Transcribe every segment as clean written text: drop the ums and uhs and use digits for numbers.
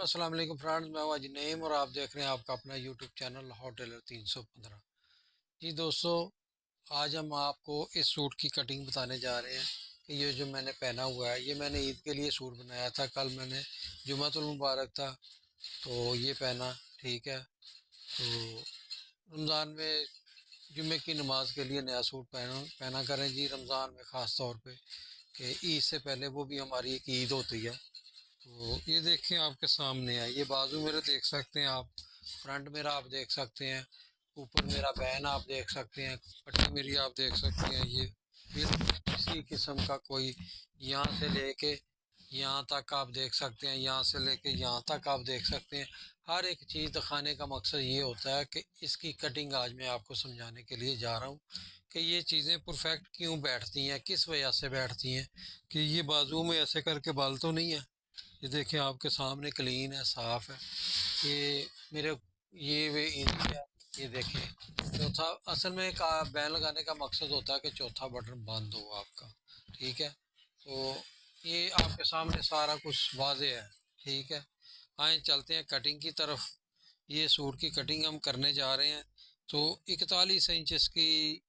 अस्सलाम वालेकुम फ्रेंड्स, मैं हूं अजी नईम और आप देख रहे हैं आपका अपना यूट्यूब चैनल होटलर 315। जी दोस्तों, आज हम आपको इस सूट की कटिंग बताने जा रहे हैं कि ये जो मैंने पहना हुआ है, ये मैंने ईद के लिए सूट बनाया था। कल मैंने जुमातुल मुबारक था तो ये पहना। ठीक है, तो रमज़ान में जुमे की नमाज के लिए नया सूट पहना पहना करें जी, रमज़ान में ख़ास तौर पे कि ईद से पहले वो भी हमारी एक ईद होती है। तो ये देखें आपके सामने है, ये बाजू मेरे देख सकते हैं आप, फ्रंट मेरा आप देख सकते हैं, ऊपर मेरा बैन आप देख सकते हैं, पट्टी मेरी आप देख सकते हैं। ये बिल्कुल किसी किस्म का कोई यहाँ से लेके यहाँ तक आप देख सकते हैं, यहाँ से लेके यहाँ तक आप देख सकते हैं। हर एक चीज़ दिखाने का मकसद ये होता है कि इसकी कटिंग आज मैं आपको समझाने के लिए जा रहा हूँ कि ये चीज़ें परफेक्ट क्यों बैठती हैं, किस वजह से बैठती हैं। कि ये बाजू में ऐसे करके बाल तो नहीं है, ये देखिए आपके सामने क्लीन है, साफ है। ये मेरे ये वे इंच है, ये देखें। चौथा असल में एक बैन लगाने का मकसद होता है कि चौथा बटन बंद हो आपका। ठीक है, तो ये आपके सामने सारा कुछ वाजे है। ठीक है, आए चलते हैं कटिंग की तरफ। ये सूट की कटिंग हम करने जा रहे हैं। तो 41 इंच इसकी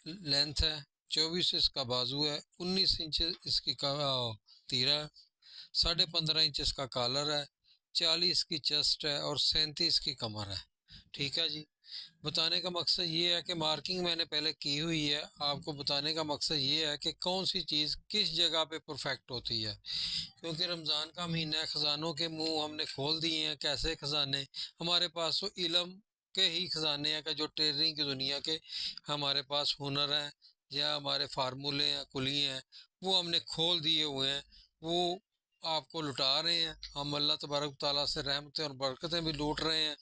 लेंथ है, 24 इसका बाजू है, 19 इंच इसकी तीरा है, 15.5 इंच इसका कॉलर है, 40 की चेस्ट है और 37 की कमर है। ठीक है जी, बताने का मकसद ये है कि मार्किंग मैंने पहले की हुई है। आपको बताने का मकसद ये है कि कौन सी चीज़ किस जगह पे परफेक्ट होती है, क्योंकि रमज़ान का महीना है, ख़जानों के मुंह हमने खोल दिए हैं। कैसे ख़जाने? हमारे पास तो इल्म के ही ख़जाने हैं कि जो ट्रेनिंग की दुनिया के हमारे पास हुनर हैं या हमारे फार्मूले हैं, कुली हैं, वो हमने खोल दिए हुए हैं। वो आपको लुटा रहे हैं। हम अल्लाह तबारक ताला से रहमतें और बरकतें भी लूट रहे हैं।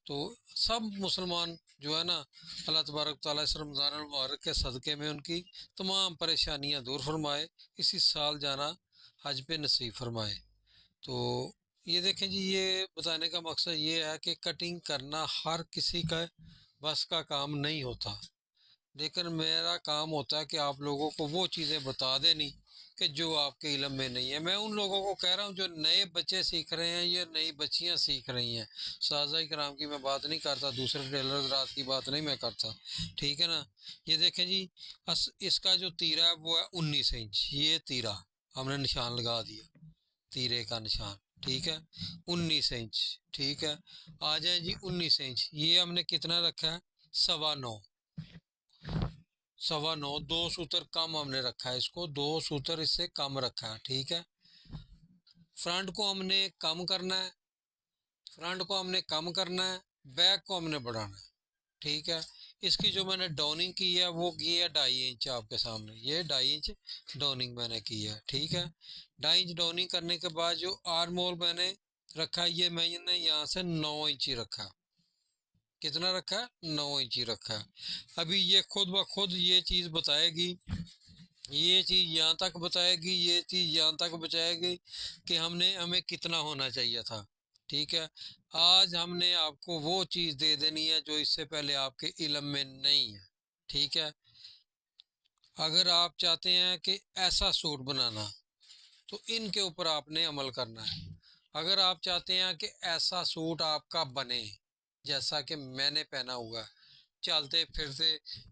तो सब मुसलमान जो है ना, अल्लाह तबारक ताला इस रमज़ान मुबारक के सदक़े में उनकी तमाम परेशानियां दूर फरमाए, इसी साल जाना हज पे नसीब फरमाए। तो ये देखें जी, ये बताने का मकसद ये है कि कटिंग करना हर किसी का बस का काम नहीं होता, लेकिन मेरा काम होता है कि आप लोगों को वो चीज़ें बता देनी कि जो आपके इल्म में नहीं है। मैं उन लोगों को कह रहा हूँ जो नए बच्चे सीख रहे हैं या नई बच्चियाँ सीख रही हैं। साजा कराम की मैं बात नहीं करता, दूसरे टेलर रात की बात नहीं मैं करता। ठीक है ना, ये देखें जी, इसका जो तीरा है वो है 19 इंच। ये तीरा हमने निशान लगा दिया, तीरे का निशान। ठीक है, 19 इंच। ठीक है, आ जाए जी 19 इंच। ये हमने कितना रखा है? 9.25। 9.25, 2 सूत्र कम हमने रखा है इसको, 2 सूत्र इससे कम रखा है। ठीक है, फ्रंट को हमने कम करना है, फ्रंट को हमने कम करना है, बैक को हमने बढ़ाना है। ठीक है, इसकी जो मैंने डाउनिंग की है वो की है 2.5 इंच। आपके सामने ये 2.5 इंच डाउनिंग मैंने की है। ठीक है, 2.5 इंच डाउनिंग करने के बाद जो आर्म होल मैंने रखा है, ये मैंने यहाँ से 9 इंच ही रखा है। कितना रखा है? 9 इंच ही रखा है। अभी ये खुद ब खुद ये चीज़ बताएगी, ये चीज़ यहाँ तक बताएगी, ये चीज़ यहाँ तक बचाएगी कि हमें कितना होना चाहिए था। ठीक है, आज हमने आपको वो चीज़ दे देनी है जो इससे पहले आपके इल्म में नहीं है। ठीक है, अगर आप चाहते हैं कि ऐसा सूट बनाना तो इनके ऊपर आपने अमल करना है। अगर आप चाहते हैं कि ऐसा सूट आपका बने जैसा कि मैंने पहना हुआ है, चलते फिरते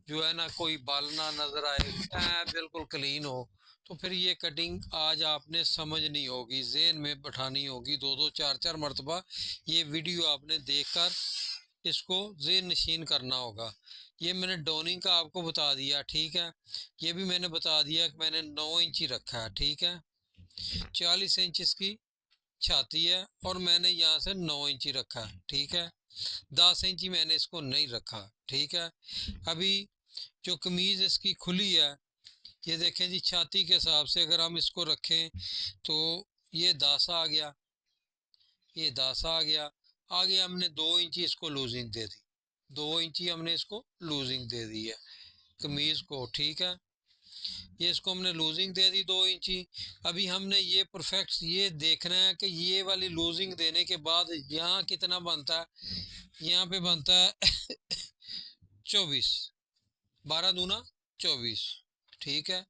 जो है ना कोई बाल ना नजर आए, बिल्कुल क्लीन हो, तो फिर ये कटिंग आज आपने समझनी होगी, जेहन में बैठानी होगी। 2-2 4-4 मरतबा ये वीडियो आपने देखकर इसको जेहन नशीन करना होगा। ये मैंने डोनिंग का आपको बता दिया। ठीक है, ये भी मैंने बता दिया कि मैंने 9 इंच ही रखा है। ठीक है, 40 इंच इसकी छाती है और मैंने यहाँ से 9 इंच ही रखा है। ठीक है, 10 इंची मैंने इसको नहीं रखा। ठीक है, अभी जो कमीज इसकी खुली है, ये देखें जी, छाती के हिसाब से अगर हम इसको रखें तो ये 10 आ गया, ये 10 आ गया। आगे हमने 2 इंची इसको लूजिंग दे दी, 2 इंची हमने इसको लूजिंग दे दी है कमीज को। ठीक है, ये इसको हमने लूजिंग दे दी 2 इंची। अभी हमने ये परफेक्ट ये देखना है कि ये वाली लूजिंग देने के बाद यहाँ कितना बनता है। यहाँ पे बनता है 24, 12 दूना 24। ठीक है,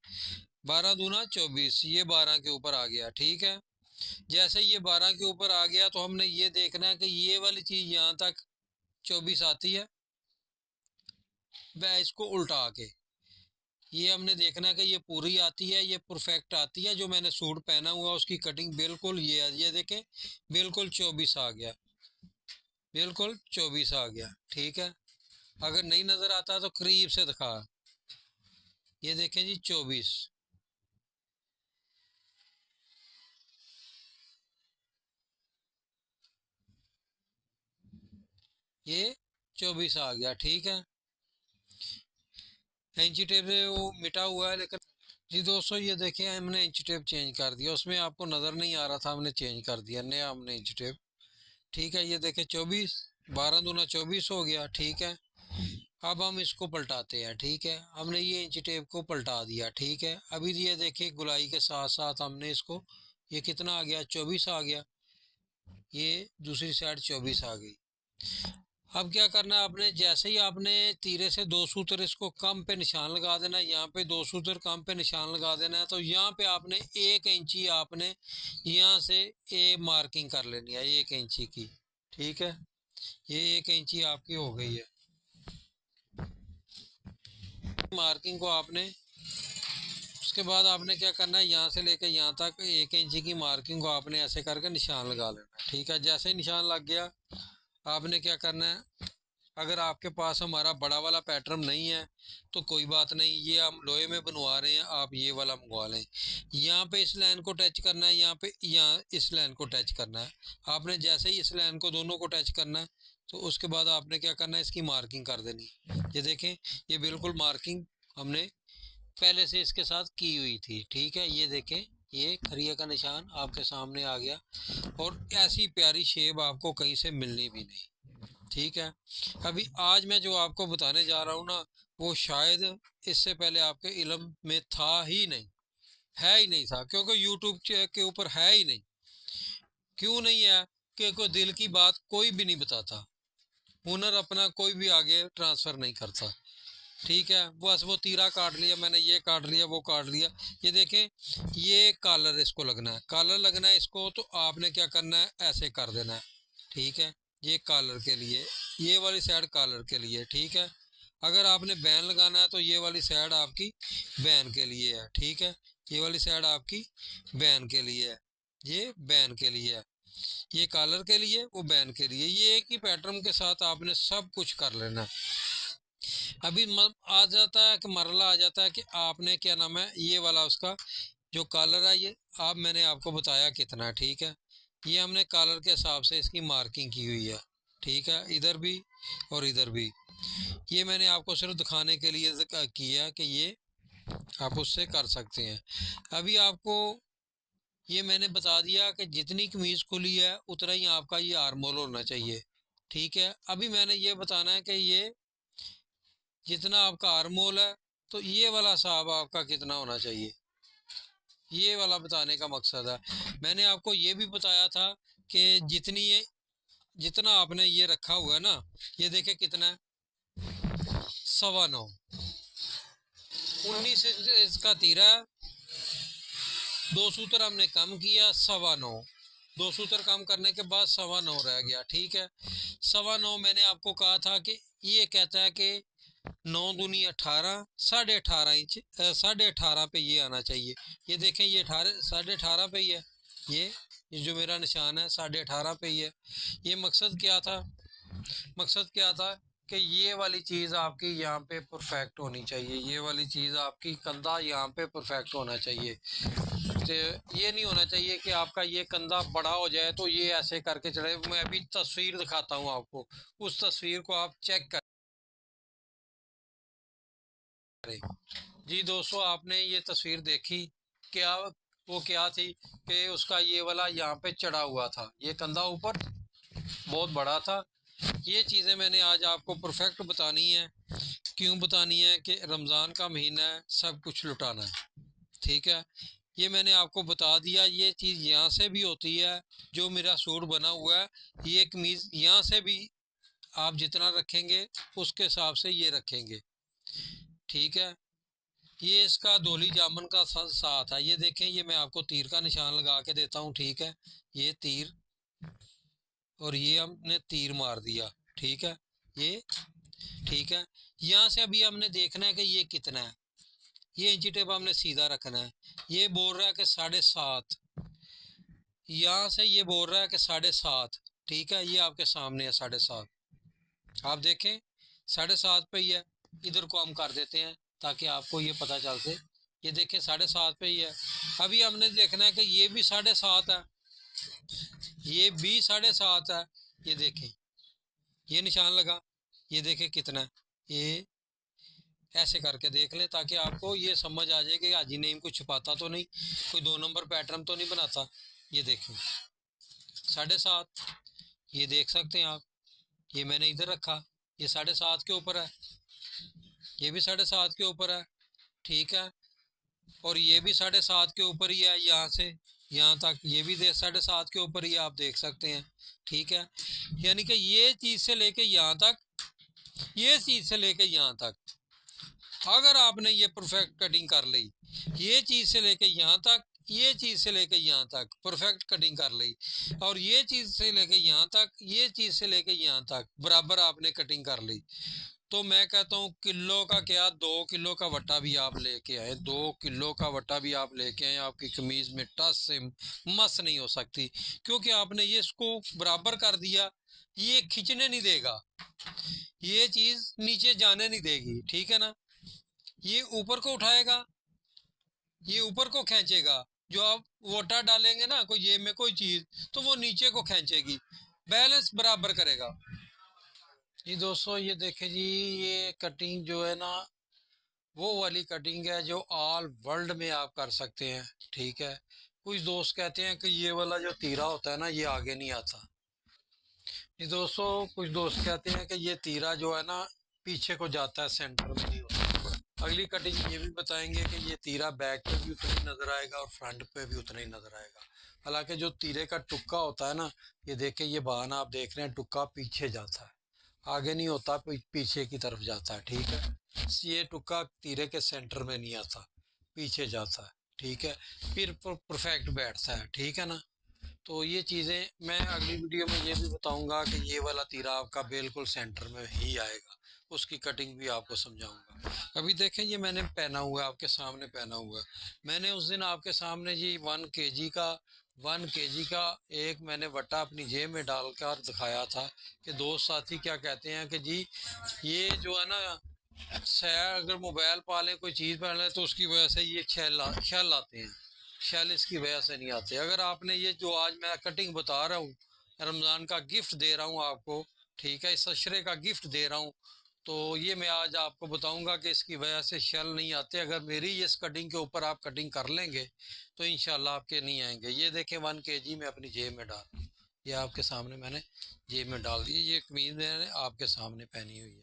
12 दूना 24, ये 12 के ऊपर आ गया। ठीक है, जैसे ये 12 के ऊपर आ गया तो हमने ये देखना है कि ये वाली चीज़ यहाँ तक 24 आती है, वह इसको उल्टा के ये हमने देखना है कि ये पूरी आती है, ये परफेक्ट आती है। जो मैंने सूट पहना हुआ उसकी कटिंग बिल्कुल ये है, ये देखें बिल्कुल 24 आ गया, बिल्कुल 24 आ गया। ठीक है, अगर नहीं नज़र आता तो करीब से दिखा, ये देखें जी 24, ये 24 आ गया। ठीक है, इंची टेप से वो मिटा हुआ है लेकिन जी दोस्तों ये देखिए हमने इंच टेप चेंज कर दिया, उसमें आपको नज़र नहीं आ रहा था, हमने चेंज कर दिया, नया हमने इंच टेप। ठीक है, ये देखें 24, 12 दूना 24 हो गया। ठीक है, अब हम इसको पलटाते हैं। ठीक है, हमने ये इंच टेप को पलटा दिया। ठीक है, अभी ये देखिए गुलाई के साथ साथ हमने इसको, ये कितना आ गया 24 आ गया, ये दूसरी साइड 24 आ गई। अब क्या करना है आपने, जैसे ही आपने तीरे से 2 सूत्र इसको कम पे निशान लगा देना है, यहाँ पे 2 सूत्र कम पे निशान लगा देना है, तो यहाँ पे आपने 1 इंची आपने यहाँ से मार्किंग कर लेनी है 1 इंची की। ठीक है, ये 1 इंची आपकी हो गई है। मार्किंग को आपने, उसके बाद आपने क्या करना है, यहाँ से लेकर यहाँ तक 1 इंची की मार्किंग को आपने ऐसे करके निशान लगा लेना है। ठीक है, जैसे ही निशान लग गया आपने क्या करना है, अगर आपके पास हमारा बड़ा वाला पैटर्न नहीं है तो कोई बात नहीं, ये हम लोहे में बनवा रहे हैं, आप ये वाला मंगवा लें। यहाँ पे इस लाइन को टच करना है, यहाँ पे यहाँ इस लाइन को टच करना है। आपने जैसे ही इस लाइन को दोनों को टच करना है तो उसके बाद आपने क्या करना है, इसकी मार्किंग कर देनी। ये देखें, ये बिल्कुल मार्किंग हमने पहले से इसके साथ की हुई थी। ठीक है, ये देखें, ये खरिया का निशान आपके सामने आ गया और ऐसी प्यारी शेप आपको कहीं से मिलनी भी नहीं। ठीक है, अभी आज मैं जो आपको बताने जा रहा हूँ ना, वो शायद इससे पहले आपके इल्म में था ही नहीं, है ही नहीं था, क्योंकि यूट्यूब के ऊपर है ही नहीं। क्यों नहीं है, कि कोई दिल की बात कोई भी नहीं बताता, हुनर अपना कोई भी आगे ट्रांसफ़र नहीं करता। ठीक है, बस वो तीरा काट लिया मैंने, ये काट लिया, वो काट लिया। ये देखें, ये कॉलर इसको लगना है, कॉलर लगना है इसको, तो आपने क्या करना है, ऐसे कर देना है। ठीक है, ये कॉलर के लिए, ये वाली साइड कॉलर के लिए। ठीक है, अगर आपने बैन लगाना है तो ये वाली साइड आपकी बैन के लिए है। ठीक है, ये वाली साइड आपकी बैन के लिए है, ये बैन के लिए है, ये कॉलर के लिए, वो बैन के लिए। ये एक ही पैटर्न के साथ आपने सब कुछ कर लेना है। अभी आ जाता है कि मरला आ जाता है कि आपने क्या नाम है, ये वाला उसका जो कॉलर है, ये आप मैंने आपको बताया कितना। ठीक है, ये हमने कॉलर के हिसाब से इसकी मार्किंग की हुई है। ठीक है, इधर भी और इधर भी, ये मैंने आपको सिर्फ दिखाने के लिए किया कि ये आप उससे कर सकते हैं। अभी आपको ये मैंने बता दिया कि जितनी कमीज़ खुली है उतना ही आपका ये आर्मोल होना चाहिए। ठीक है, अभी मैंने ये बताना है कि ये जितना आपका आर्मोल है तो ये वाला हिसाब आपका कितना होना चाहिए, ये वाला बताने का मकसद है। मैंने आपको ये भी बताया था कि जितनी ये, जितना आपने ये रखा हुआ है ना, ये देखे कितना है, 9.25, 19 इसका तीरा, 2 सूत्र हमने कम किया, 9.25, 2 सूत्र कम करने के बाद 9.25 रह गया। ठीक है, 9.25 मैंने आपको कहा था कि ये कहता है कि 9 दूनी 18, 18.5 इंच, 18.5 पे ये आना चाहिए। ये देखें, ये 18 पे ही है, ये जो मेरा निशान है 18.5 पे ही है। ये मकसद क्या था, मकसद क्या था कि ये वाली चीज़ आपकी यहाँ पे परफेक्ट होनी चाहिए, ये वाली चीज़ आपकी कंधा यहाँ पे परफेक्ट होना चाहिए। तो ये नहीं होना चाहिए कि आपका ये कंधा बड़ा हो जाए तो ये ऐसे करके चले। मैं अभी तस्वीर दिखाता हूँ आपको, उस तस्वीर को आप चेक करें। जी दोस्तों, आपने ये तस्वीर देखी, क्या वो क्या थी कि उसका ये वाला यहाँ पे चढ़ा हुआ था, ये कंधा ऊपर बहुत बड़ा था। ये चीज़ें मैंने आज आपको परफेक्ट बतानी है। क्यों बतानी है कि रमज़ान का महीना है, सब कुछ लुटाना है। ठीक है, ये मैंने आपको बता दिया। ये चीज़ यहाँ से भी होती है, जो मेरा सूट बना हुआ है, ये कमीज़ यहाँ से भी आप जितना रखेंगे उसके हिसाब से ये रखेंगे। ठीक है, ये इसका धोली जामन का साथ है। ये देखें, ये मैं आपको तीर का निशान लगा के देता हूँ, ठीक है। ये तीर, और ये हमने तीर मार दिया, ठीक है। ये ठीक है। यहाँ से अभी हमने देखना है कि ये कितना है। ये इंची टेप हमने सीधा रखना है। ये बोल रहा है कि 7.5, यहाँ से ये बोल रहा है कि 7.5, ठीक है। ये आपके सामने है 7.5, आप देखें 7.5 पे ही है। इधर को हम कर देते हैं ताकि आपको ये पता चल से। ये देखें 7.5 पे ही है। अभी हमने देखना है कि ये भी 7.5 है, ये भी 7.5 है। ये देखें, ये निशान लगा, ये देखें कितना है। ये ऐसे करके देख लें ताकि आपको ये समझ आ जाए कि हाजी नेम कुछ छुपाता तो नहीं, कोई 2 नंबर पैटर्न तो नहीं बनाता। ये देखें 7.5, ये देख सकते हैं आप। ये मैंने इधर रखा, ये 7.5 के ऊपर है, ये भी 7.5 के ऊपर है, ठीक है। और ये भी 7.5 के ऊपर ही है, यहाँ से यहाँ तक ये भी 7.5 के ऊपर ही आप देख सकते हैं, ठीक है। यानी कि ये चीज़ से लेके यहाँ तक, ये चीज़ से लेके यहाँ तक, अगर आपने ये परफेक्ट कटिंग कर ली, ये चीज़ से लेके यहाँ तक, ये चीज़ से लेके यहाँ तक परफेक्ट कटिंग कर ली, और ये चीज़ से लेके यहाँ तक, ये चीज़ से लेके यहाँ तक बराबर आपने कटिंग कर ली, तो मैं कहता हूँ किलो का क्या, 2 किलो का वट्टा भी आप लेके आए, 2 किलो का वट्टा भी आप लेके आए, आपकी कमीज में टस से मस नहीं हो सकती, क्योंकि आपने ये इसको बराबर कर दिया। ये खींचने नहीं देगा, ये चीज नीचे जाने नहीं देगी, ठीक है ना। ये ऊपर को उठाएगा, ये ऊपर को खींचेगा। जो आप वोटा डालेंगे ना कोई जेब में कोई चीज, तो वो नीचे को खींचेगी, बैलेंस बराबर करेगा। जी दोस्तों, ये देखें जी, ये कटिंग जो है ना, वो वाली कटिंग है जो ऑल वर्ल्ड में आप कर सकते हैं, ठीक है। कुछ दोस्त कहते हैं कि ये वाला जो तीरा होता है ना, ये आगे नहीं आता। जी दोस्तों, कुछ दोस्त कहते हैं कि ये तीरा जो है ना, पीछे को जाता है, सेंटर में नहीं होता। अगली कटिंग ये भी बताएंगे कि ये तीरा बैक पे भी उतना ही नजर आएगा और फ्रंट पे भी उतना ही नजर आएगा। हालांकि जो तीरे का टुक्का होता है ना, ये देखें, ये बहाना आप देख रहे हैं, टुक्का पीछे जाता है, आगे नहीं होता, पीछे की तरफ जाता है, ठीक है। ये टुक्का तीरे के सेंटर में नहीं आता, पीछे जाता है, ठीक है। फिर परफेक्ट बैठता है, ठीक है ना। तो ये चीज़ें मैं अगली वीडियो में ये भी बताऊंगा कि ये वाला तीरा आपका बिल्कुल सेंटर में ही आएगा, उसकी कटिंग भी आपको समझाऊंगा। अभी देखें, ये मैंने पहना हुआ है, आपके सामने पहना हुआ है। मैंने उस दिन आपके सामने जी 1 kg का एक मैंने वट्टा अपनी जेब में डालकर दिखाया था कि दोस्त साथी क्या कहते हैं कि जी ये जो है ना, अगर मोबाइल पालें, कोई चीज़ पालें, तो उसकी वजह से ये छल आते हैं, शैल इसकी वजह से नहीं आते। अगर आपने ये जो आज मैं कटिंग बता रहा हूँ, रमज़ान का गिफ्ट दे रहा हूँ आपको, ठीक है, इस अशरे का गिफ्ट दे रहा हूँ, तो ये मैं आज आपको बताऊंगा कि इसकी वजह से शैल नहीं आते। अगर मेरी इस कटिंग के ऊपर आप कटिंग कर लेंगे तो इंशाल्लाह आपके नहीं आएंगे। ये देखें 1 kg मैं अपनी जेब में डाल, ये आपके सामने मैंने जेब में डाल दी। ये कमीज मैंने आपके सामने पहनी हुई है,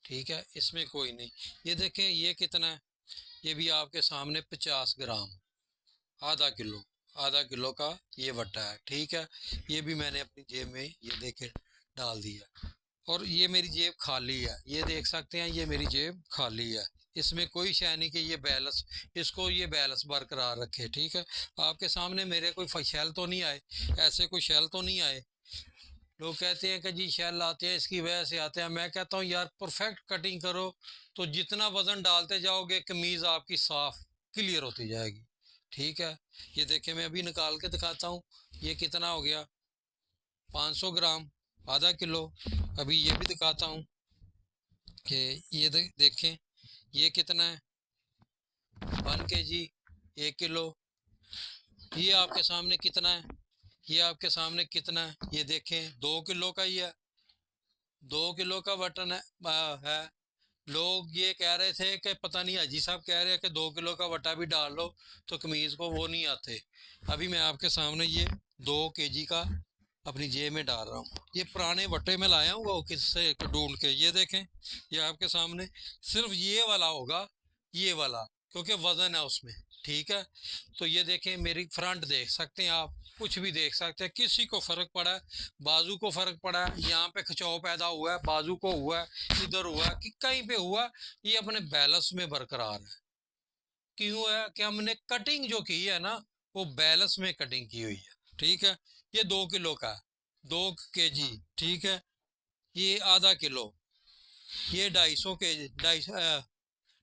ठीक है, इसमें कोई नहीं। ये देखें, ये कितना है, ये भी आपके सामने 50 ग्राम, आधा किलो, आधा किलो का ये वट्टा है, ठीक है। ये भी मैंने अपनी जेब में ये देखे डाल दिया, और ये मेरी जेब खाली है, ये देख सकते हैं, ये मेरी जेब खाली है, इसमें कोई शय नहीं कि ये बैलेंस, इसको ये बैलेंस बरकरार रखे, ठीक है। आपके सामने मेरे कोई शैल तो नहीं आए, ऐसे कोई शैल तो नहीं आए। लोग कहते हैं कि जी शैल आते हैं इसकी वजह से आते हैं, मैं कहता हूँ यार परफेक्ट कटिंग करो, तो जितना वजन डालते जाओगे कमीज आपकी साफ क्लियर होती जाएगी, ठीक है। ये देखें, मैं अभी निकाल के दिखाता हूँ, ये कितना हो गया, 500 ग्राम, आधा किलो। अभी ये भी दिखाता हूँ कि ये देखें, ये कितना है, 1 kg, 1 किलो। ये आपके सामने कितना है, ये आपके सामने कितना है, ये देखें 2 किलो का ही है, 2 किलो का बटन है। लोग ये कह रहे थे कि पता नहीं, हाजी साहब कह रहे हैं कि 2 किलो का वटा भी डाल लो तो कमीज को वो नहीं आते। अभी मैं आपके सामने ये 2 kg का अपनी जेब में डाल रहा हूँ। ये पुराने वट्टे में लाया हूँ वो किससे ढूंढ के, ये देखें, ये आपके सामने सिर्फ ये वाला होगा, ये वाला, क्योंकि वजन है उसमें, ठीक है। तो ये देखें, मेरी फ्रंट देख सकते हैं आप, कुछ भी देख सकते हैं, किसी को फर्क पड़ा है, बाजू को फर्क पड़ा है, यहाँ पे खिंचाव पैदा हुआ है, बाजू को हुआ है, इधर हुआ है, कि कहीं पे हुआ, ये अपने बैलेंस में बरकरार है, क्यों है कि हमने कटिंग जो की है ना वो बैलेंस में कटिंग की हुई है। ठीक है, ये 2 किलो का है, 2 kg। ठीक है, ये आधा किलो, ये 250 kg,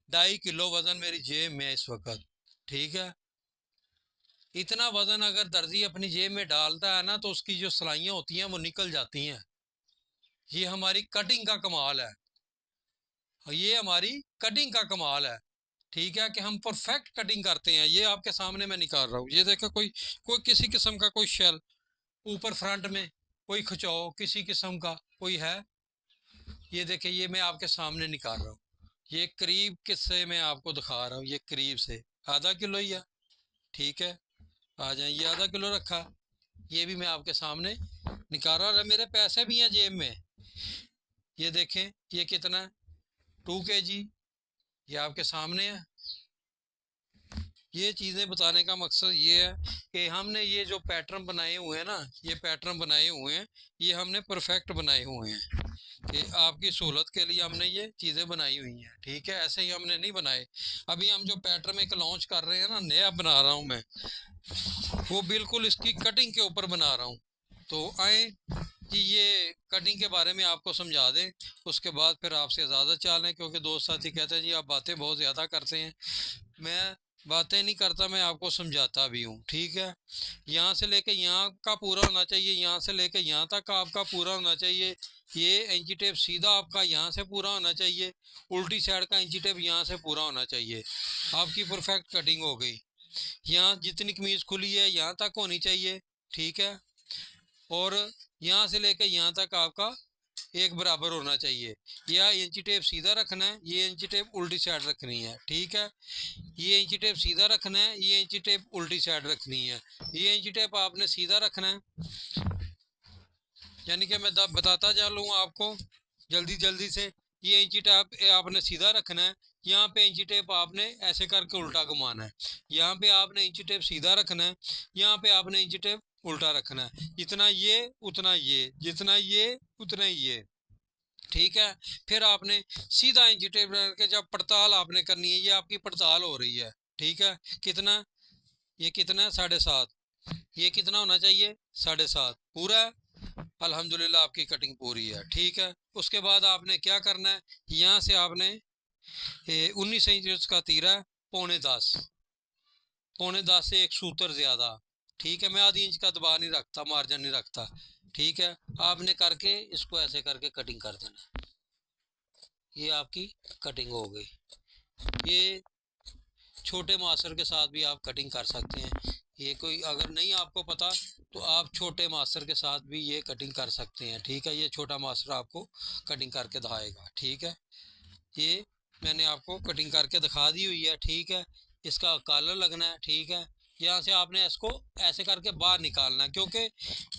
2.5 किलो वजन मेरी जेब में है इस वक्त। ठीक है, इतना वजन अगर दर्जी अपनी जेब में डालता है ना तो उसकी जो सिलाइयाँ होती हैं वो निकल जाती हैं। ये हमारी कटिंग का कमाल है, ये हमारी कटिंग का कमाल है। ठीक है, कि हम परफेक्ट कटिंग करते हैं। ये आपके सामने मैं निकाल रहा हूँ, ये देखो, कोई कोई किसी किस्म का कोई शेल ऊपर फ्रंट में, कोई खिंचाव किसी किस्म का कोई है। ये देखिए, ये मैं आपके सामने निकाल रहा हूँ, ये करीब किससे मैं आपको दिखा रहा हूँ, ये करीब से आधा किलो ही है। ठीक है, आ जाए, ये आधा किलो रखा, ये भी मैं आपके सामने निकाल रहा हूँ, मेरे पैसे भी हैं जेब में। ये देखें, ये कितना है, 2 kg, ये आपके सामने है। ये चीज़ें बताने का मकसद ये है कि हमने ये जो पैटर्न बनाए हुए हैं ना, ये पैटर्न बनाए हुए हैं, ये हमने परफेक्ट बनाए हुए हैं कि आपकी सहूलत के लिए हमने ये चीज़ें बनाई हुई हैं। ठीक है, ऐसे ही हमने नहीं बनाए। अभी हम जो पैटर्न एक लॉन्च कर रहे हैं ना, नया बना रहा हूँ मैं, वो बिल्कुल इसकी कटिंग के ऊपर बना रहा हूँ। तो आए कि ये कटिंग के बारे में आपको समझा दें, उसके बाद फिर आपसे इजाज़त चाह लें, क्योंकि दोस्त साथी कहते हैं जी आप बातें बहुत ज़्यादा करते हैं। मैं बातें नहीं करता, मैं आपको समझाता भी हूँ। ठीक है, यहाँ से लेके यहाँ का पूरा होना चाहिए, यहाँ से लेके यहाँ तक आपका पूरा होना चाहिए। ये इंची टेप सीधा आपका यहाँ से पूरा होना चाहिए, उल्टी साइड का इंची टेप यहाँ से पूरा होना चाहिए। आपकी परफेक्ट कटिंग हो गई। यहाँ जितनी कमीज खुली है यहाँ तक होनी चाहिए। ठीक है, और यहाँ से लेकर यहाँ तक आपका एक बराबर होना चाहिए। या इंची टेप सीधा रखना है, ये इंची टेप उल्टी साइड रखनी है। ठीक है, ये इंची टेप सीधा रखना है, ये इंची टेप उल्टी साइड रखनी है। ये इंची टेप आपने सीधा रखना है, यानी कि मैं बताता जा लूँ आपको जल्दी जल्दी से। ये इंची टेप आपने सीधा रखना है, यहाँ पे इंची टेप आपने ऐसे करके उल्टा घुमाना है। यहाँ पे आपने इंची टेप सीधा रखना है, यहाँ पे आपने इंची टेप उल्टा रखना है। जितना ये उतना ये, जितना ये उतना ये। ठीक है, फिर आपने सीधा इंची टेप करके जब पड़ताल आपने करनी है, ये आपकी पड़ताल हो रही है। ठीक है, कितना, ये कितना है, 7.5। ये कितना होना चाहिए, 7.5 पूरा है। अल्हम्दुलिल्लाह आपकी कटिंग पूरी है। ठीक है, उसके बाद आपने क्या करना है, यहाँ से आपने 19 इंच का तीरा है, 9.25, 9.25 से एक सूत्र ज़्यादा। ठीक है, मैं आधी इंच का दबा नहीं रखता, मार्जिन नहीं रखता। ठीक है, आपने करके इसको ऐसे करके कटिंग कर देना। ये आपकी कटिंग हो गई। ये छोटे मास्टर के साथ भी आप कटिंग कर सकते हैं। ये कोई अगर नहीं आपको पता तो आप छोटे मास्टर के साथ भी ये कटिंग कर सकते हैं। ठीक है, ये छोटा मास्टर आपको कटिंग करके दिखाएगा। ठीक है, ये मैंने आपको कटिंग करके दिखा दी हुई है। ठीक है, इसका कॉलर लगना है। ठीक है, यहाँ से आपने इसको ऐसे करके बाहर निकालना है, क्योंकि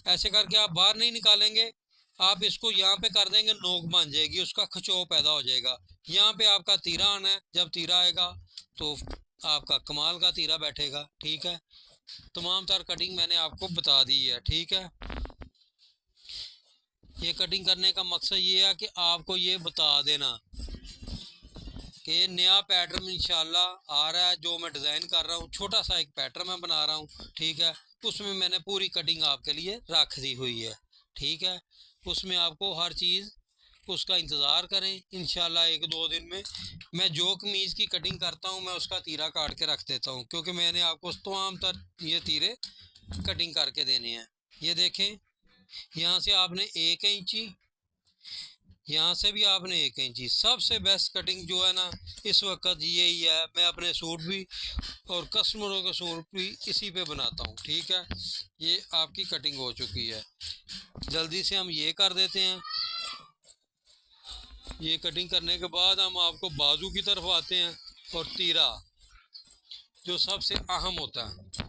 ऐसे करके आप बाहर नहीं निकालेंगे, आप इसको यहाँ पे कर देंगे, नोक बन जाएगी, उसका खिंचाव पैदा हो जाएगा। यहाँ पे आपका तीरा आना है, जब तीरा आएगा तो आपका कमाल का तीरा बैठेगा। ठीक है, तमाम तर कटिंग मैंने आपको बता दी है। ठीक है, ये कटिंग करने का मकसद ये है कि आपको ये बता देना कि नया पैटर्न इंशाल्लाह आ रहा है, जो मैं डिज़ाइन कर रहा हूँ, छोटा सा एक पैटर्न मैं बना रहा हूँ। ठीक है, उसमें मैंने पूरी कटिंग आपके लिए रख दी हुई है। ठीक है, उसमें आपको हर चीज़ उसका इंतज़ार करें, इंशाल्लाह 1-2 दिन में मैं जो कमीज़ की कटिंग करता हूँ मैं उसका तीरा काट के रख देता हूँ, क्योंकि मैंने आपको तमाम तर ये तीरे कटिंग करके देने हैं। ये देखें, यहाँ से आपने 1 इंची, यहाँ से भी आपने 1 इंची। सबसे बेस्ट कटिंग जो है ना इस वक्त यही है। मैं अपने सूट भी और कस्टमरों के सूट भी इसी पे बनाता हूँ। ठीक है, ये आपकी कटिंग हो चुकी है। जल्दी से हम ये कर देते हैं। ये कटिंग करने के बाद हम आपको बाजू की तरफ आते हैं, और तीरा जो सबसे अहम होता है,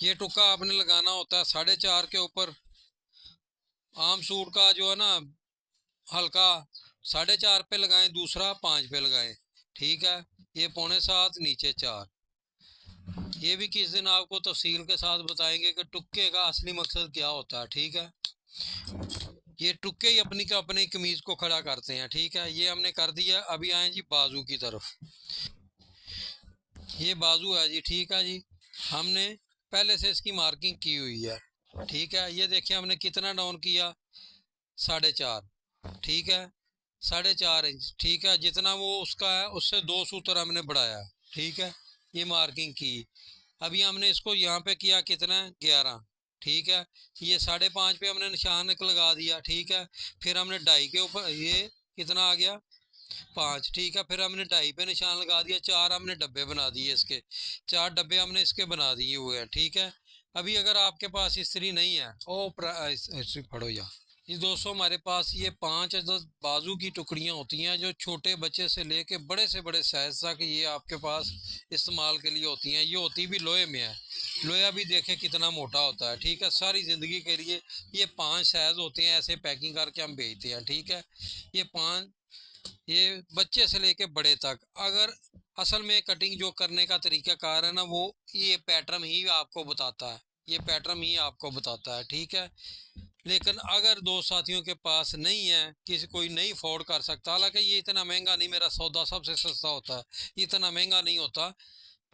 ये टुक्का आपने लगाना होता है 4.5 के ऊपर। आम सूट का जो है ना हल्का 4.5 पे लगाएं, दूसरा 5 पे लगाएं। ठीक है, ये 6.25 नीचे 4। ये भी किस दिन आपको तफसील के साथ बताएंगे कि टुक्के का असली मकसद क्या होता है। ठीक है, ये टुक्के ही अपनी का अपनी कमीज को खड़ा करते हैं। ठीक है, ये हमने कर दिया। अभी आए जी बाजू की तरफ। ये बाजू है जी, ठीक है जी। हमने पहले से इसकी मार्किंग की हुई है, ठीक है। ये देखिए हमने कितना डाउन किया, 4.5, ठीक है, 4.5 इंच, ठीक है। जितना वो उसका है उससे 2 सूत्र हमने बढ़ाया, ठीक है। ये मार्किंग की। अभी हमने इसको यहाँ पे किया कितना, 11, ठीक है। ये 5.5 पे हमने निशान लगा दिया, ठीक है। फिर हमने 2.5 के ऊपर ये कितना आ गया, 5, ठीक है। फिर हमने 2.5 पे निशान लगा दिया, 4 हमने डब्बे बना दिए इसके, 4 डब्बे हमने इसके बना दिए हुए हैं, ठीक है। अभी अगर आपके पास इस्त्री नहीं है, इस्त्री पढ़ो या ये दोस्तों, हमारे पास ये 5 बाजू की टुकड़ियाँ होती हैं जो छोटे बच्चे से लेके बड़े से बड़े साइज तक ये आपके पास इस्तेमाल के लिए होती हैं। ये होती भी लोहे में है, लोहा भी देखे कितना मोटा होता है, ठीक है। सारी ज़िंदगी के लिए ये 5 साइज होते हैं, ऐसे पैकिंग करके हम बेचते हैं, ठीक है। ये 5, ये बच्चे से लेके बड़े तक। अगर असल में कटिंग जो करने का तरीका कार है ना, वो ये पैटर्न ही आपको बताता है, ये पैटर्न ही आपको बताता है, ठीक है। लेकिन अगर दो साथियों के पास नहीं है, किसी कोई नहीं अफोर्ड कर सकता, हालांकि ये इतना महंगा नहीं, मेरा सौदा सबसे सस्ता होता है, इतना महंगा नहीं होता।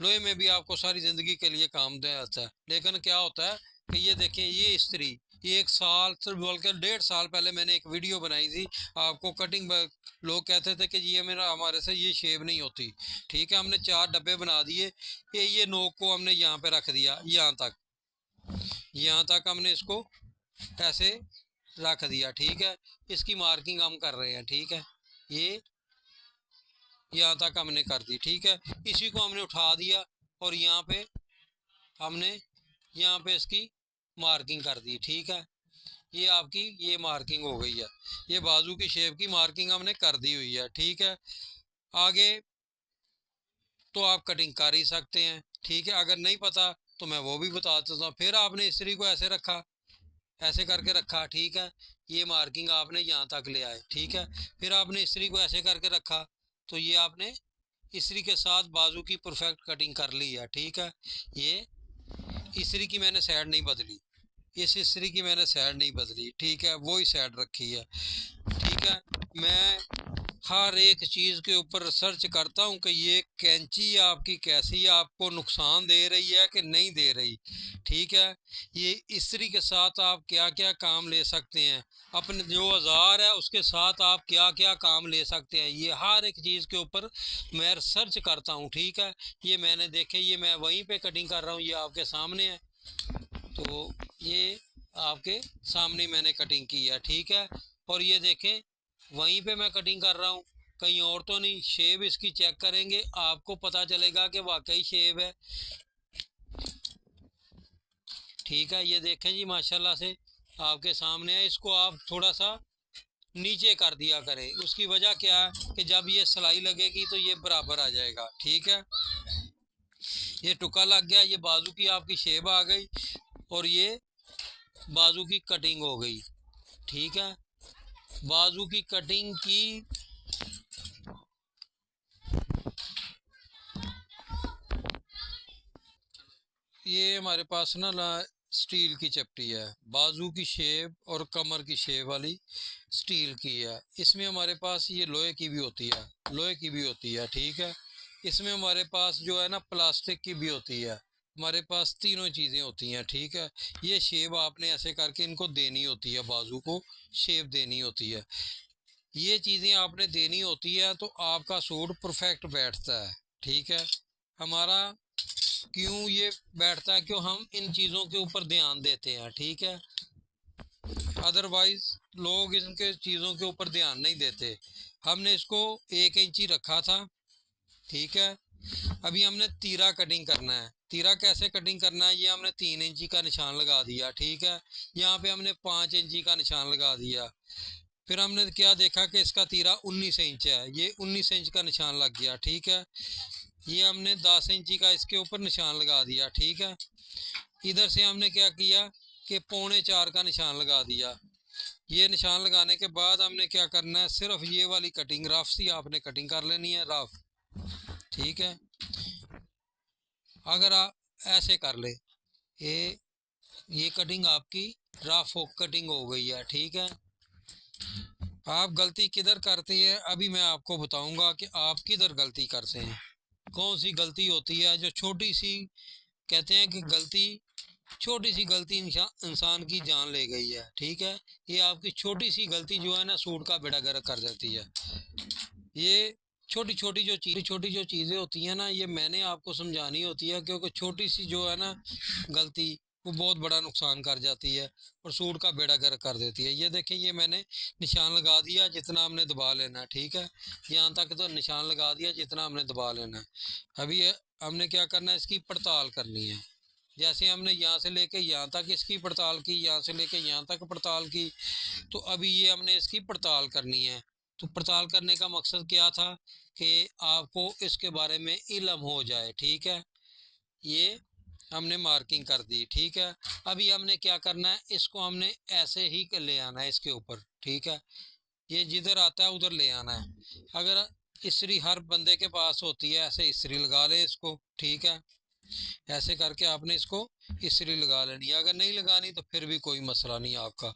लोहे में भी आपको सारी ज़िंदगी के लिए काम दे आता है। लेकिन क्या होता है कि ये देखें, ये इस्त्री, ये 1 साल बल्कि 1.5 साल पहले मैंने एक वीडियो बनाई थी आपको कटिंग। लोग कहते थे कि ये मेरा हमारे से ये शेव नहीं होती, ठीक है। हमने 4 डब्बे बना दिए, ये नोक को हमने यहाँ पे रख दिया, यहाँ तक हमने इसको ऐसे रख दिया, ठीक है। इसकी मार्किंग हम कर रहे हैं, ठीक है। ये यहाँ तक हमने कर दी, ठीक है। इसी को हमने उठा दिया और हमने यहाँ पे इसकी मार्किंग कर दी, ठीक है। ये आपकी ये मार्किंग हो गई है, ये बाजू की शेप की मार्किंग हमने कर दी हुई है, ठीक है। आगे तो आप कटिंग कर ही सकते हैं, ठीक है। अगर नहीं पता तो मैं वो भी बता देता हूँ। फिर आपने इस्त्री को ऐसे रखा, ऐसे करके रखा, ठीक है। ये मार्किंग आपने यहाँ तक ले आए, ठीक है। फिर आपने इस्त्री को ऐसे करके रखा, तो ये आपने इस्त्री के साथ बाजू की परफेक्ट कटिंग कर ली है, ठीक है। ये इस्त्री की मैंने साइड नहीं बदली, इस इस्त्री की मैंने साइड नहीं बदली, ठीक है, वही साइड रखी है, ठीक है। मैं हर एक चीज़ के ऊपर रिसर्च करता हूँ कि ये कैंची आपकी कैसी आपको नुकसान दे रही है कि नहीं दे रही, ठीक है। ये इस्त्री के साथ आप क्या क्या काम ले सकते हैं, अपने जो औजार है उसके साथ आप क्या क्या काम ले सकते हैं, ये हर एक चीज़ के ऊपर मैं रिसर्च करता हूँ, ठीक है। ये मैंने देखे, ये मैं वहीं पे कटिंग कर रहा हूँ, ये आपके सामने है, तो ये आपके सामने मैंने कटिंग की है, ठीक है। और ये देखें, वहीं पे मैं कटिंग कर रहा हूँ, कहीं और तो नहीं। शेप इसकी चेक करेंगे, आपको पता चलेगा कि वाकई शेप है, ठीक है। ये देखें जी, माशाल्लाह से आपके सामने है। इसको आप थोड़ा सा नीचे कर दिया करें, उसकी वजह क्या है कि जब ये सिलाई लगेगी तो ये बराबर आ जाएगा, ठीक है। ये टुका लग गया, ये बाजू की आपकी शेप आ गई और ये बाजू की कटिंग हो गई, ठीक है। बाजू की कटिंग की ये हमारे पास ना स्टील की चपटी है, बाजू की शेप और कमर की शेप वाली स्टील की है। इसमें हमारे पास ये लोहे की भी होती है, लोहे की भी होती है, ठीक है। इसमें हमारे पास जो है ना प्लास्टिक की भी होती है, हमारे पास तीनों चीज़ें होती हैं, ठीक है। ये शेप आपने ऐसे करके इनको देनी होती है, बाजू को शेप देनी होती है, ये चीज़ें आपने देनी होती है, तो आपका सूट परफेक्ट बैठता है, ठीक है। हमारा क्यों ये बैठता है, क्यों हम इन चीज़ों के ऊपर ध्यान देते हैं, ठीक है। अदरवाइज लोग इनके चीज़ों के ऊपर ध्यान नहीं देते। हमने इसको 1 इंची रखा था, ठीक है। अभी हमने तीरा कटिंग करना है। तीरा कैसे कटिंग करना है, ये हमने 3 इंची का निशान लगा दिया, ठीक है। यहाँ पे हमने 5 इंची का निशान लगा दिया। फिर हमने क्या देखा कि इसका तीरा 19 इंच है, ये 19 इंच का निशान लग गया, ठीक है। ये हमने 10 इंची का इसके ऊपर निशान लगा दिया, ठीक है। इधर से हमने क्या किया कि 3.25 का निशान लगा दिया। ये निशान लगाने के बाद हमने क्या करना है, सिर्फ ये वाली कटिंग रफ सी आपने कटिंग कर लेनी है, रफ, ठीक है। अगर आप ऐसे कर ले, ये कटिंग आपकी रफ कटिंग हो गई है, ठीक है। आप गलती किधर करते हैं, अभी मैं आपको बताऊंगा कि आप किधर गलती करते हैं। कौन सी गलती होती है जो छोटी सी, कहते हैं कि गलती, छोटी सी गलती इंसान की जान ले गई है। ठीक है, ये आपकी छोटी सी गलती जो है ना सूट का बेड़ा गर्क कर देती है। ये छोटी जो चीज़ें होती हैं ना, ये मैंने आपको समझानी होती है, क्योंकि छोटी सी जो है ना गलती वो बहुत बड़ा नुकसान कर जाती है और सूट का बेड़ा गर्क कर देती है। ये देखें, ये मैंने निशान लगा दिया, जितना हमने दबा लेना है। ठीक है, यहाँ तक तो निशान लगा दिया जितना हमने दबा लेना है। अभी हमने क्या करना है, इसकी पड़ताल करनी है। जैसे हमने यहाँ से लेके यहाँ तक इसकी पड़ताल की, यहाँ से लेके यहाँ तक पड़ताल की, तो अभी ये हमने इसकी पड़ताल करनी है। तो पड़ताल करने का मकसद क्या था कि आपको इसके बारे में इल्म हो जाए। ठीक है, ये हमने मार्किंग कर दी। ठीक है, अभी हमने क्या करना है, इसको हमने ऐसे ही ले आना है इसके ऊपर। ठीक है, ये जिधर आता है उधर ले आना है। अगर इस्त्री हर बंदे के पास होती है, ऐसे इस्त्री लगा ले इसको। ठीक है, ऐसे करके आपने इसको इस्त्री लगा लेनी है। अगर नहीं लगानी तो फिर भी कोई मसला नहीं आपका।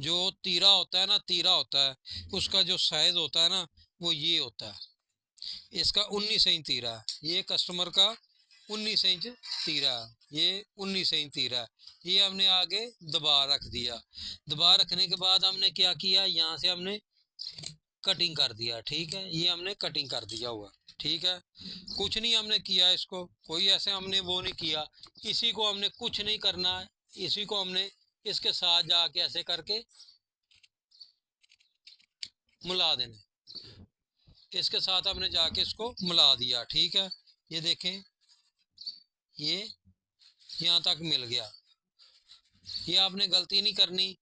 जो तीरा होता है ना, तीरा होता है, उसका जो साइज होता है ना वो ये होता है। इसका 19 इंच तीरा है, ये कस्टमर का 19 इंच तीरा है, ये 19 इंच तीरा है। ये हमने आगे दबा रख दिया। दबा रखने के बाद हमने क्या किया, यहाँ से हमने कटिंग कर दिया। ठीक है, ये हमने कटिंग कर दिया हुआ। ठीक है, कुछ नहीं हमने किया, इसको कोई ऐसे हमने वो नहीं किया, इसी को हमने कुछ नहीं करना है। इसी को हमने इसके साथ जाके ऐसे करके मिला देना, इसके साथ हमने जाके इसको मिला दिया। ठीक है, ये देखें, ये यहाँ तक मिल गया। ये आपने गलती नहीं करनी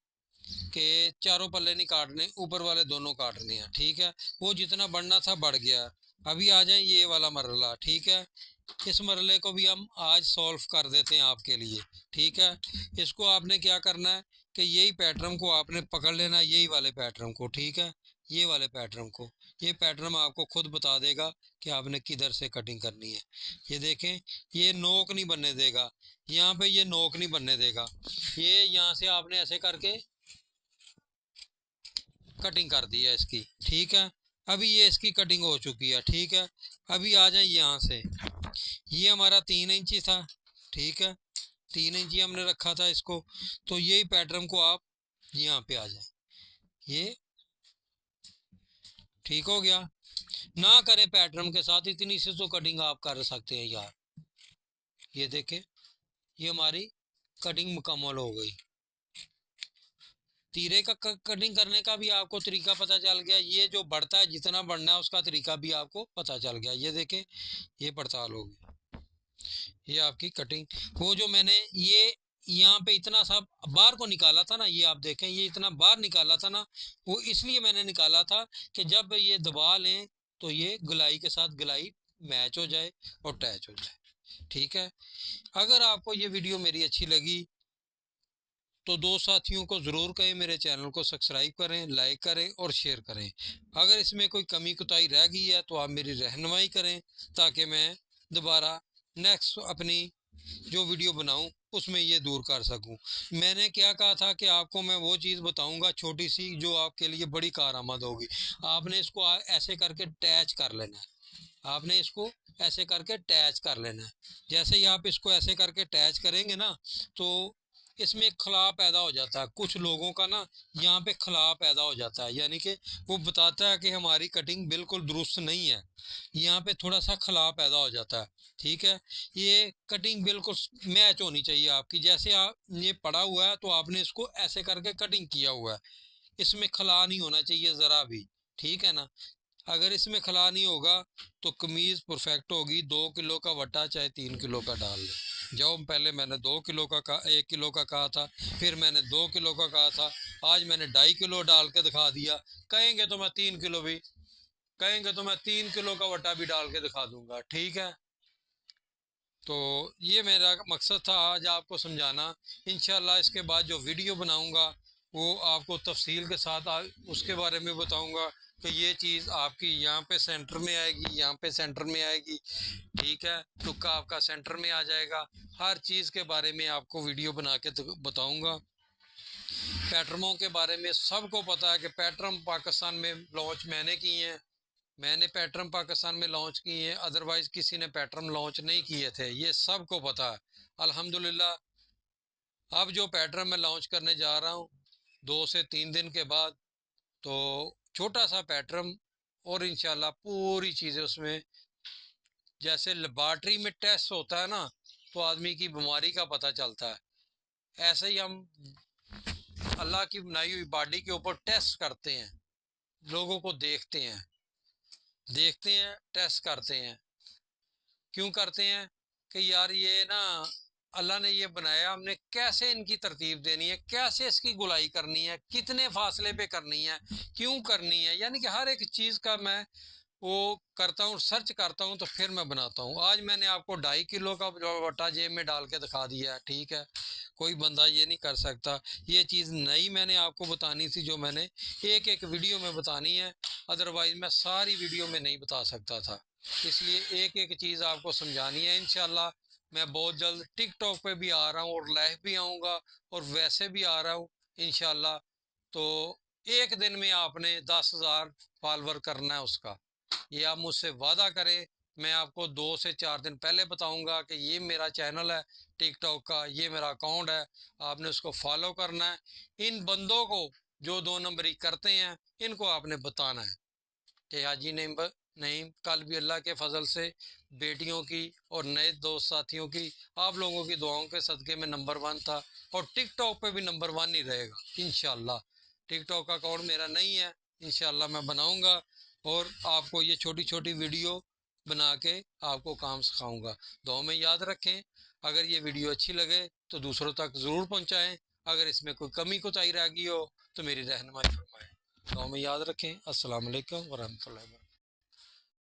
कि चारों पल्ले नहीं काटने, ऊपर वाले दोनों काटने हैं। ठीक है, वो जितना बढ़ना था बढ़ गया। अभी आ जाए ये वाला मरला। ठीक है, इस मरले को भी हम आज सॉल्व कर देते हैं आपके लिए। ठीक है, इसको आपने क्या करना है कि यही पैटर्न को आपने पकड़ लेना है, यही वाले पैटर्न को। ठीक है, ये वाले पैटर्न को, ये पैटर्न आपको खुद बता देगा कि आपने किधर से कटिंग करनी है। ये देखें, ये नोक नहीं बनने देगा, यहाँ पे ये नोक नहीं बनने देगा। ये यहाँ से आपने ऐसे करके कटिंग कर दी है इसकी। ठीक है, अभी ये इसकी कटिंग हो चुकी है। ठीक है, अभी आ जाए यहाँ से, ये हमारा 3 इंची था। ठीक है, 3 इंची हमने रखा था इसको, तो यही पैटर्न को आप यहाँ पे आ जाए, ये ठीक हो गया। ना करें पैटर्न के साथ, इतनी सी तो कटिंग आप कर सकते हैं यार। ये देखें, ये हमारी कटिंग मुकम्मल हो गई। तीरे का कटिंग करने का भी आपको तरीका पता चल गया। ये जो बढ़ता है, जितना बढ़ना है उसका तरीका भी आपको पता चल गया। ये देखें, ये पड़ताल होगी, ये आपकी कटिंग। वो जो मैंने ये यहाँ पे इतना सा बाहर को निकाला था ना, ये आप देखें, ये इतना बाहर निकाला था ना, वो इसलिए मैंने निकाला था कि जब ये दबा लें तो ये गुलाई के साथ गुलाई मैच हो जाए और अटैच हो जाए। ठीक है, अगर आपको ये वीडियो मेरी अच्छी लगी तो दो साथियों को ज़रूर कहें मेरे चैनल को सब्सक्राइब करें, लाइक करें और शेयर करें। अगर इसमें कोई कमी कोताही रह गई है तो आप मेरी रहनुमाई करें, ताकि मैं दोबारा नेक्स्ट अपनी जो वीडियो बनाऊं उसमें ये दूर कर सकूं। मैंने क्या कहा था कि आपको मैं वो चीज़ बताऊंगा छोटी सी जो आपके लिए बड़ी कारआमद होगी। आपने इसको ऐसे करके अटैच कर लेना है, आपने इसको ऐसे करके अटैच कर लेना है। जैसे ही आप इसको ऐसे करके अटैच करेंगे ना, तो इसमें एक खला पैदा हो जाता है कुछ लोगों का ना, यहाँ पे खला पैदा हो जाता है, यानी कि वो बताता है कि हमारी कटिंग बिल्कुल दुरुस्त नहीं है, यहाँ पे थोड़ा सा खला पैदा हो जाता है। ठीक है, ये कटिंग बिल्कुल मैच होनी चाहिए आपकी। जैसे आप ये पड़ा हुआ है तो आपने इसको ऐसे करके कटिंग किया हुआ है, इसमें खला नहीं होना चाहिए ज़रा भी। ठीक है ना, अगर इसमें खला नहीं होगा तो कमीज़ परफेक्ट होगी। 2 किलो का वटा चाहे 3 किलो का डाल ले जाओ। पहले मैंने 2 किलो का कहा, 1 किलो का कहा था, फिर मैंने 2 किलो का कहा था, आज मैंने 2.5 किलो डाल के दिखा दिया। कहेंगे तो मैं 3 किलो भी, कहेंगे तो मैं 3 किलो का वटा भी डाल के दिखा दूंगा। ठीक है, तो ये मेरा मकसद था आज आपको समझाना। इंशाल्लाह इसके बाद जो वीडियो बनाऊंगा वो आपको तफसील के साथ उसके बारे में बताऊंगा कि ये चीज़ आपकी यहाँ पे सेंटर में आएगी, यहाँ पे सेंटर में आएगी। ठीक है, टुक्का आपका सेंटर में आ जाएगा। हर चीज़ के बारे में आपको वीडियो बना के बताऊंगा। पैटर्नों के बारे में सबको पता है कि पैटर्न पाकिस्तान में लॉन्च मैंने किए हैं, मैंने पैटर्न पाकिस्तान में लॉन्च किए हैं, अदरवाइज़ किसी ने पैटर्न लॉन्च नहीं किए थे, ये सबको पता है। अल्हम्दुलिल्लाह अब जो पैटर्न मैं लॉन्च करने जा रहा हूँ 2 से 3 दिन के बाद, तो छोटा सा पैटर्न और इंशाल्लाह पूरी चीज़ें उसमें, जैसे लेबॉर्ट्री में टेस्ट होता है ना, तो आदमी की बीमारी का पता चलता है, ऐसे ही हम अल्लाह की बनाई हुई बॉडी के ऊपर टेस्ट करते हैं, लोगों को देखते हैं टेस्ट करते हैं। क्यों करते हैं कि यार ये ना अल्लाह ने ये बनाया, हमने कैसे इनकी तरतीब देनी है, कैसे इसकी गुलाई करनी है, कितने फासले पे करनी है, क्यों करनी है, यानी कि हर एक चीज़ का मैं वो करता हूँ, सर्च करता हूँ, तो फिर मैं बनाता हूँ। आज मैंने आपको 2.5 किलो का वट्टा जेब में डाल के दिखा दिया है, ठीक है, कोई बंदा ये नहीं कर सकता। ये चीज़ नई मैंने आपको बतानी थी, जो मैंने एक एक वीडियो में बतानी है, अदरवाइज़ मैं सारी वीडियो में नहीं बता सकता था, इसलिए एक एक चीज़ आपको समझानी है। इंशाल्लाह मैं बहुत जल्द टिकटॉक पे भी आ रहा हूँ और लाइव भी आऊँगा और वैसे भी आ रहा हूँ इंशाल्लाह। तो एक दिन में आपने 10,000 फॉलोवर करना है उसका, ये आप मुझसे वादा करें। मैं आपको 2 से 4 दिन पहले बताऊंगा कि ये मेरा चैनल है टिकटॉक का, ये मेरा अकाउंट है, आपने उसको फॉलो करना है। इन बंदों को जो 2 नंबरी करते हैं, इनको आपने बताना है कि हाजी नहीं, कल भी अल्लाह के फजल से बेटियों की और नए दोस्त साथियों की, आप लोगों की दुआओं के सदक़े में नंबर 1 था, और टिकटॉक पे भी नंबर 1 ही रहेगा इंशाल्लाह। टिकटॉक का अकाउंट मेरा नहीं है, इंशाल्लाह मैं बनाऊंगा और आपको ये छोटी छोटी वीडियो बना के आपको काम सिखाऊंगा। दुआ में याद रखें, अगर ये वीडियो अच्छी लगे तो दूसरों तक ज़रूर पहुँचाएँ, अगर इसमें कोई कमी कोताही रह गई हो तो मेरी रहनुमाई फरमाएँ। दुआ में याद रखें। अस्सलाम वालेकुम वरहमतुल्लाहि।